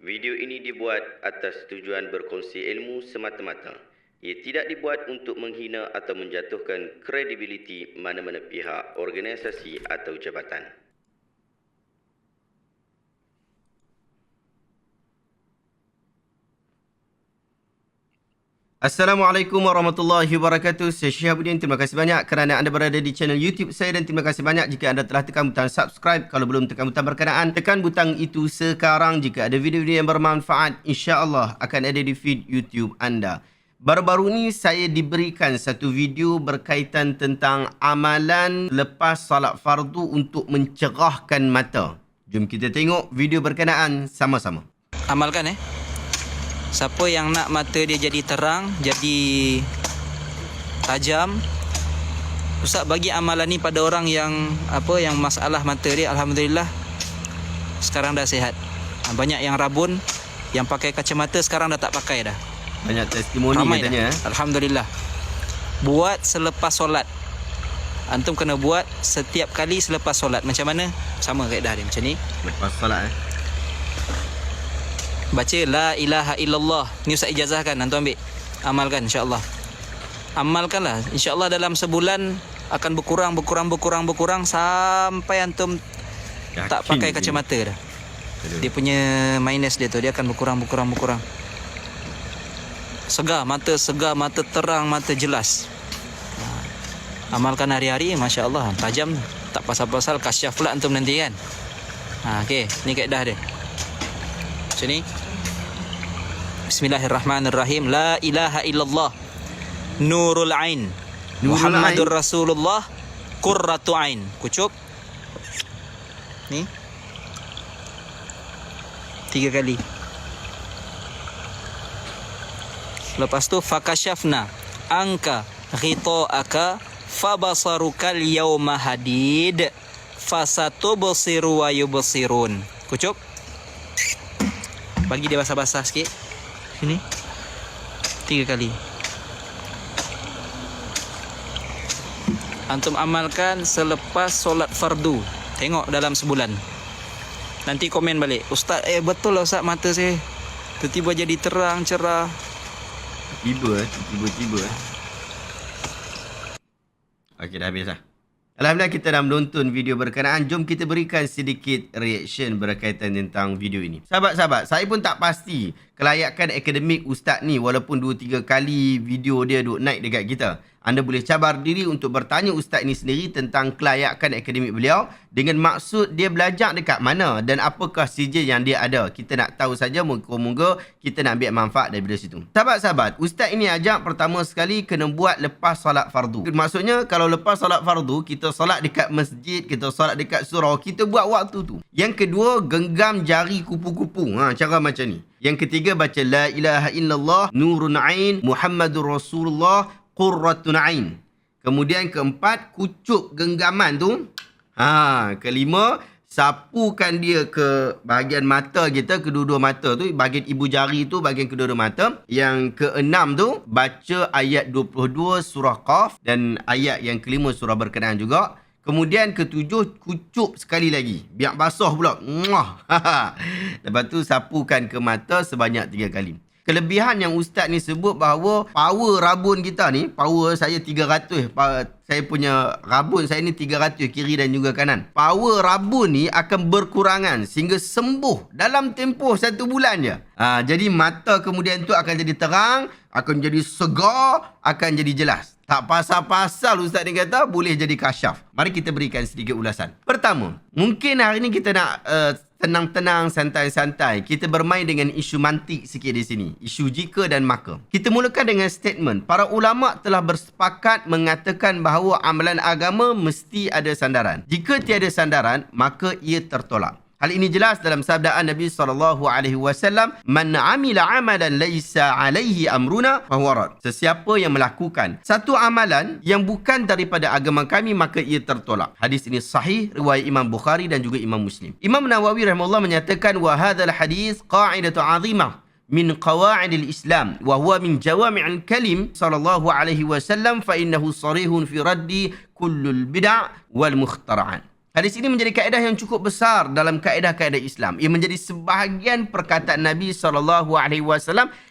Video ini dibuat atas tujuan berkongsi ilmu semata-mata. Ia tidak dibuat untuk menghina atau menjatuhkan kredibiliti mana-mana pihak, organisasi atau jabatan. Assalamualaikum warahmatullahi wabarakatuh. Saya Syihabuddin. Terima kasih banyak kerana anda berada di channel YouTube saya dan terima kasih banyak jika anda telah tekan butang subscribe. Kalau belum tekan butang berkenaan, tekan butang itu sekarang. Jika ada video-video yang bermanfaat, insya-Allah akan ada di feed YouTube anda. Baru-baru ni saya diberikan satu video berkaitan tentang amalan lepas salat fardu untuk mencerahkan mata. Jom kita tengok video berkenaan sama-sama. Amalkan siapa yang nak mata dia jadi terang, jadi tajam, Ustaz bagi amalan ni pada orang yang yang masalah mata dia, alhamdulillah sekarang dah sihat. Banyak yang rabun, yang pakai kacamata sekarang dah tak pakai dah. Banyak testimoni katanya. Alhamdulillah. Buat selepas solat. Antum kena buat setiap kali selepas solat. Macam mana? Sama kaedah dia macam ni. Lepas solat baca la ilaha illallah. Ni Ustaz ijazahkan, antum ambil. Amalkan insya-Allah. Amalkanlah. Insya-Allah dalam sebulan akan berkurang sampai antum yakin tak pakai kacamata dah. Dia punya minus dia tu, dia akan berkurang. Segar, mata terang, mata jelas. Amalkan hari-hari, masya-Allah, tajam. Tak pasal-pasal kasyaf pula antum nanti kan. Okey, ni kaedah dia. Macam ni. Bismillahirrahmanirrahim. La ilaha illallah. Nurul ain. Muhammadur Rasulullah. Qurratu ain. Kucup. Ni. 3 kali. Lepas tu fakashafna anka ghita'aka fabasarukal yawma hadid fasatubsiru wa yubsirun. Kucup. Bagi dia basah-basah sikit. Sini. 3 kali. Antum amalkan selepas solat fardu. Tengok dalam sebulan. Nanti komen balik. Ustaz, betul lah Ustaz, mata saya tiba-tiba jadi terang, cerah. Tiba-tiba. Okey, dah habis lah. Alhamdulillah kita dah menonton video berkenaan. Jom kita berikan sedikit reaction berkaitan tentang video ini. Sahabat-sahabat, saya pun tak pasti kelayakan akademik Ustaz ni walaupun 2-3 kali video dia duk naik dekat kita. Anda boleh cabar diri untuk bertanya Ustaz ni sendiri tentang kelayakan akademik beliau dengan maksud dia belajar dekat mana dan apakah sijil yang dia ada. Kita nak tahu saja, moga-moga kita nak ambil manfaat daripada situ. Sahabat-sahabat, Ustaz ini ajak pertama sekali kena buat lepas solat fardu. Maksudnya kalau lepas solat fardu, kita solat dekat masjid, kita solat dekat surau, kita buat waktu tu. Yang kedua, genggam jari kupu-kupu. Cara macam ni. Yang ketiga, baca la ilaha illallah, nurun ain, Muhammadur Rasulullah, qurratun ain. Kemudian keempat, kucup genggaman tu. Kelima, sapukan dia ke bahagian mata kita, kedua-dua mata tu, bahagian ibu jari tu, bahagian kedua-dua mata. Yang keenam tu, baca ayat 22 surah Qaf dan ayat yang kelima surah berkenaan juga. Kemudian ketujuh, kucup sekali lagi. Biar basah pula. Lepas tu sapukan ke mata sebanyak 3 kali. Kelebihan yang Ustaz ni sebut bahawa power rabun kita ni, power saya 300, saya punya rabun saya ni 300 kiri dan juga kanan. Power rabun ni akan berkurangan sehingga sembuh dalam tempoh 1 bulan je. Jadi mata kemudian tu akan jadi terang, akan jadi segar, akan jadi jelas. Tak pasal-pasal Ustaz ni kata boleh jadi kasyaf. Mari kita berikan sedikit ulasan. Pertama, mungkin hari ni kita nak tenang-tenang, santai-santai. Kita bermain dengan isu mantik sikit di sini. Isu jika dan maka. Kita mulakan dengan statement. Para ulama telah bersepakat mengatakan bahawa amalan agama mesti ada sandaran. Jika tiada sandaran, maka ia tertolak. Hal ini jelas dalam sabdaan Nabi SAW, "Man amila amalan laisa alaihi amruna fahuwa rad." Sesiapa yang melakukan satu amalan yang bukan daripada agama kami, maka ia tertolak. Hadis ini sahih riwayat Imam Bukhari dan juga Imam Muslim. Imam Nawawi rahimahullah menyatakan, "Wa hadzal hadis qa'idatu 'azimah min qawa'idil Islam wa huwa min jawami'il kalim sallallahu alaihi wasallam fa innahu sarihun fi raddi kullul bid'ah wal mukhtara'at." Hadis ini menjadi kaedah yang cukup besar dalam kaedah-kaedah Islam. Ia menjadi sebahagian perkataan Nabi SAW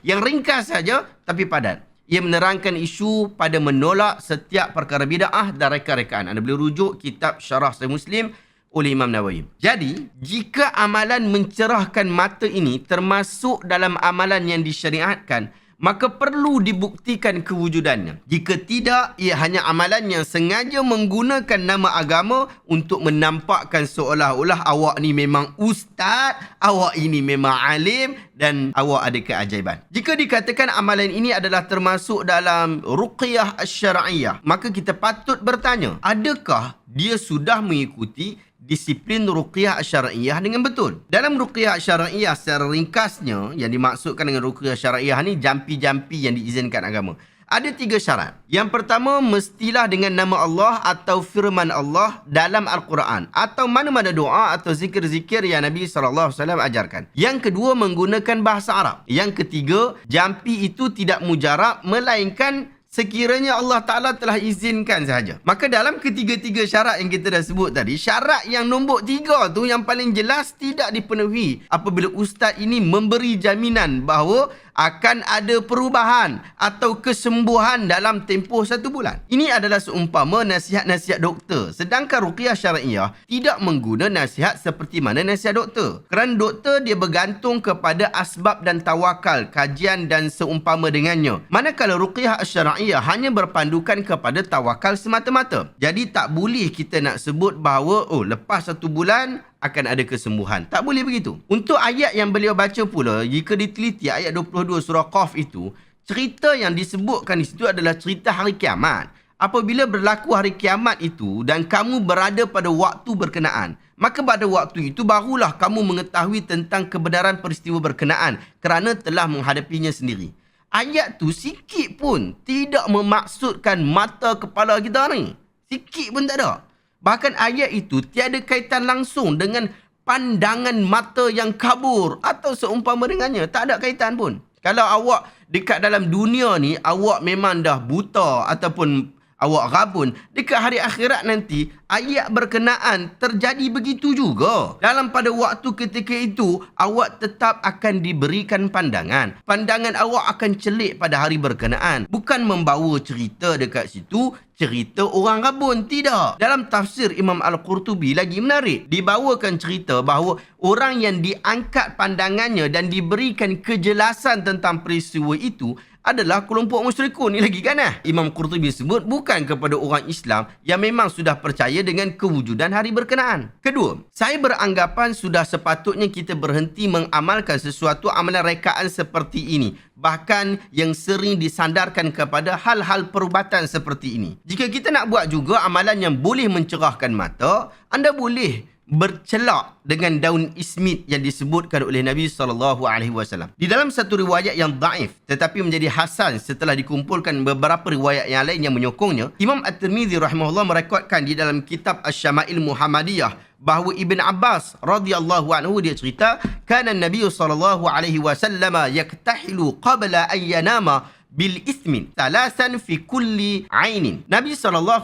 yang ringkas saja tapi padat. Ia menerangkan isu pada menolak setiap perkara bid'ah dan reka-rekaan. Anda boleh rujuk kitab Syarah Sahih Muslim oleh Imam Nawawi. Jadi, jika amalan mencerahkan mata ini termasuk dalam amalan yang disyariatkan, maka perlu dibuktikan kewujudannya. Jika tidak, ia hanya amalan yang sengaja menggunakan nama agama untuk menampakkan seolah-olah awak ni memang ustaz, awak ini memang alim dan awak ada keajaiban. Jika dikatakan amalan ini adalah termasuk dalam ruqyah asy-syar'iyyah, maka kita patut bertanya, adakah dia sudah mengikuti disiplin ruqyah syar'iyyah dengan betul? Dalam ruqyah syar'iyyah secara ringkasnya, yang dimaksudkan dengan ruqyah syar'iyyah ni jampi-jampi yang diizinkan agama. Ada 3 syarat. Yang pertama, mestilah dengan nama Allah atau firman Allah dalam Al-Quran atau mana-mana doa atau zikir-zikir yang Nabi SAW ajarkan. Yang kedua, menggunakan bahasa Arab. Yang ketiga, jampi itu tidak mujarab melainkan sekiranya Allah Ta'ala telah izinkan sahaja. Maka dalam ketiga-tiga syarat yang kita dah sebut tadi, syarat yang nombor 3 tu yang paling jelas tidak dipenuhi apabila ustaz ini memberi jaminan bahawa akan ada perubahan atau kesembuhan dalam tempoh 1 bulan. Ini adalah seumpama nasihat-nasihat doktor. Sedangkan ruqyah syar'iyyah tidak mengguna nasihat seperti mana nasihat doktor. Kerana doktor dia bergantung kepada asbab dan tawakal, kajian dan seumpama dengannya. Manakala ruqyah syar'iyyah hanya berpandukan kepada tawakal semata-mata. Jadi tak boleh kita nak sebut bahawa lepas 1 bulan akan ada kesembuhan. Tak boleh begitu. Untuk ayat yang beliau baca pula, jika diteliti ayat 22 surah Qaf itu, cerita yang disebutkan di situ adalah cerita hari kiamat. Apabila berlaku hari kiamat itu dan kamu berada pada waktu berkenaan, maka pada waktu itu barulah kamu mengetahui tentang kebenaran peristiwa berkenaan kerana telah menghadapinya sendiri. Ayat tu sikit pun tidak memaksudkan mata kepala kita ni. Sikit pun tak ada. Bahkan ayat itu tiada kaitan langsung dengan pandangan mata yang kabur atau seumpama dengannya. Tak ada kaitan pun. Kalau awak dekat dalam dunia ni, awak memang dah buta ataupun awak rabun, dekat hari akhirat nanti, ayat berkenaan terjadi begitu juga. Dalam pada waktu ketika itu, awak tetap akan diberikan pandangan. Pandangan awak akan celik pada hari berkenaan. Bukan membawa cerita dekat situ, cerita orang rabun. Tidak. Dalam tafsir Imam Al-Qurtubi lagi menarik. Dibawakan cerita bahawa orang yang diangkat pandangannya dan diberikan kejelasan tentang peristiwa itu adalah kelompok musyrikun. Ni lagi kan Imam Qurtubi sebut bukan kepada orang Islam yang memang sudah percaya dengan kewujudan hari berkenaan. Kedua, saya beranggapan sudah sepatutnya kita berhenti mengamalkan sesuatu amalan rekaan seperti ini. Bahkan yang sering disandarkan kepada hal-hal perubatan seperti ini. Jika kita nak buat juga amalan yang boleh mencerahkan mata, anda boleh bercelak dengan daun ismit yang disebutkan oleh Nabi SAW. Di dalam satu riwayat yang daif tetapi menjadi hasan setelah dikumpulkan beberapa riwayat yang lain yang menyokongnya, Imam At-Tirmidzi rahimahullah merekodkan di dalam kitab Asy-Syama'il Muhammadiyah bahawa Ibn Abbas radhiyallahu anhu dia cerita, kana Nabi sallallahu alaihi wasallam yaktahilu qabla an yanama bil ismin thalasan fi kulli ainin. Nabi SAW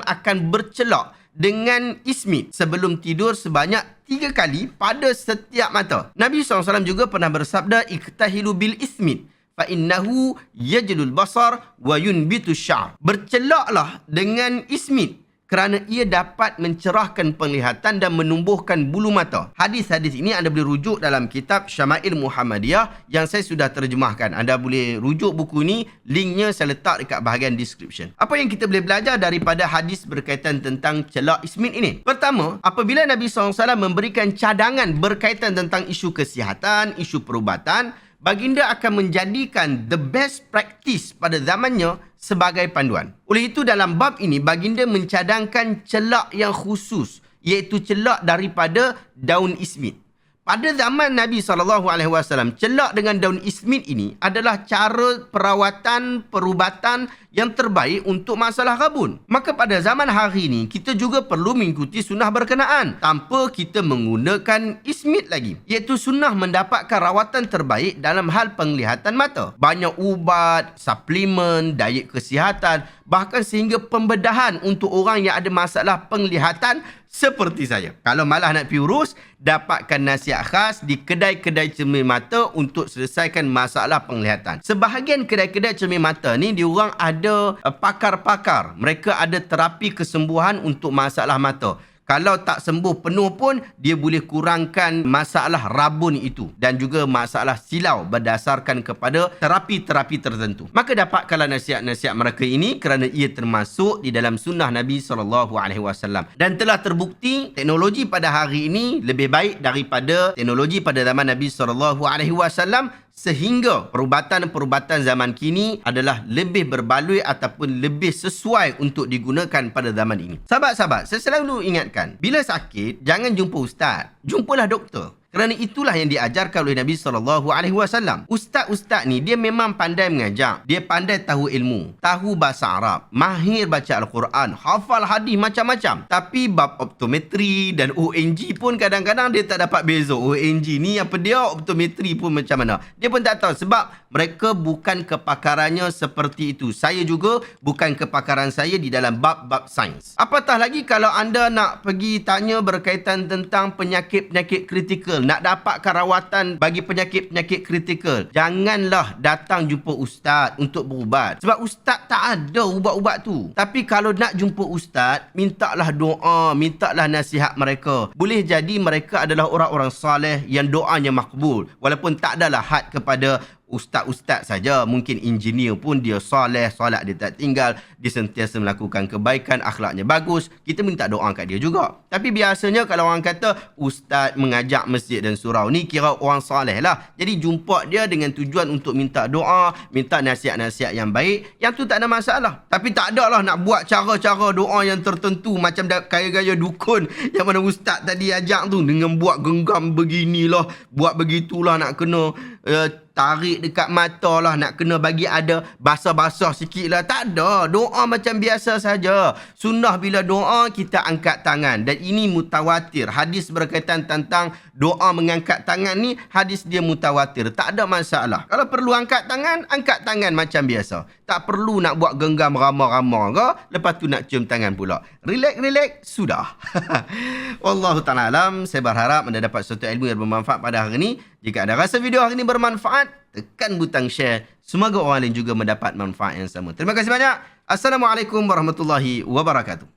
akan bercelak dengan ismit sebelum tidur sebanyak 3 kali pada setiap mata. Nabi SAW juga pernah bersabda, iktahilu bil ismit fa innahu yajlul basar wa yunbitu sya'ar. Bercelaklah dengan ismit kerana ia dapat mencerahkan penglihatan dan menumbuhkan bulu mata. Hadis-hadis ini anda boleh rujuk dalam kitab Syama'il Muhammadiyah yang saya sudah terjemahkan. Anda boleh rujuk buku ini, linknya saya letak dekat bahagian description. Apa yang kita boleh belajar daripada hadis berkaitan tentang celak ismit ini? Pertama, apabila Nabi SAW memberikan cadangan berkaitan tentang isu kesihatan, isu perubatan, baginda akan menjadikan the best practice pada zamannya sebagai panduan. Oleh itu dalam bab ini baginda mencadangkan celak yang khusus, iaitu celak daripada daun ismit. Pada zaman Nabi SAW, celak dengan daun ismit ini adalah cara perawatan, perubatan yang terbaik untuk masalah rabun. Maka pada zaman hari ini, kita juga perlu mengikuti sunnah berkenaan tanpa kita menggunakan ismit lagi. Iaitu sunnah mendapatkan rawatan terbaik dalam hal penglihatan mata. Banyak ubat, suplemen, diet kesihatan bahkan sehingga pembedahan untuk orang yang ada masalah penglihatan seperti saya. Kalau malah nak pergi urus, dapatkan nasihat khas di kedai-kedai cermin mata untuk selesaikan masalah penglihatan. Sebahagian kedai-kedai cermin mata ni, diorang ada pakar-pakar. Mereka ada terapi kesembuhan untuk masalah mata. Kalau tak sembuh penuh pun, dia boleh kurangkan masalah rabun itu dan juga masalah silau berdasarkan kepada terapi-terapi tertentu. Maka dapatkanlah nasihat-nasihat mereka ini kerana ia termasuk di dalam sunnah Nabi SAW. Dan telah terbukti teknologi pada hari ini lebih baik daripada teknologi pada zaman Nabi SAW, sehingga perubatan-perubatan zaman kini adalah lebih berbaloi ataupun lebih sesuai untuk digunakan pada zaman ini. Sahabat-sahabat, saya selalu ingatkan, bila sakit, jangan jumpa ustaz, jumpalah doktor. Kerana itulah yang diajarkan oleh Nabi SAW. Ustaz-ustaz ni, dia memang pandai mengajar. Dia pandai tahu ilmu, tahu bahasa Arab, mahir baca Al-Quran, hafal hadis macam-macam. Tapi bab optometri dan ONG pun kadang-kadang dia tak dapat beza. ONG ni apa dia, optometri pun macam mana. Dia pun tak tahu sebab mereka bukan kepakarannya seperti itu. Saya juga bukan kepakaran saya di dalam bab-bab sains. Apatah lagi kalau anda nak pergi tanya berkaitan tentang penyakit-penyakit kritikal, nak dapatkan rawatan bagi penyakit-penyakit kritikal, janganlah datang jumpa ustaz untuk berubat. Sebab ustaz tak ada ubat-ubat tu. Tapi kalau nak jumpa ustaz, mintalah doa, mintalah nasihat mereka. Boleh jadi mereka adalah orang-orang saleh yang doanya makbul. Walaupun tak adalah had kepada ustaz-ustaz saja, mungkin engineer pun dia soleh, solat dia tak tinggal, dia sentiasa melakukan kebaikan, akhlaknya bagus, kita minta doa kat dia juga. Tapi biasanya kalau orang kata ustaz mengajak masjid dan surau ni, kira orang soleh lah. Jadi jumpa dia dengan tujuan untuk minta doa, minta nasihat-nasihat yang baik, yang tu tak ada masalah. Tapi tak ada lah nak buat cara-cara doa yang tertentu macam gaya-gaya dukun yang mana ustaz tadi ajak tu, dengan buat genggam beginilah, buat begitulah, nak kena tarik dekat mata lah, nak kena bagi ada basah-basah sikit lah. Tak ada. Doa macam biasa saja. Sunnah bila doa, kita angkat tangan. Dan ini mutawatir. Hadis berkaitan tentang doa mengangkat tangan ni, hadis dia mutawatir. Tak ada masalah. Kalau perlu angkat tangan macam biasa. Tak perlu nak buat genggam ramah-ramah ke, lepas tu nak cium tangan pula. Relax, sudah. Wallahu ta'ala alam. Saya berharap anda dapat suatu ilmu yang bermanfaat pada hari ini. Jika anda rasa video hari ini bermanfaat, tekan butang share. Semoga orang lain juga mendapat manfaat yang sama. Terima kasih banyak. Assalamualaikum warahmatullahi wabarakatuh.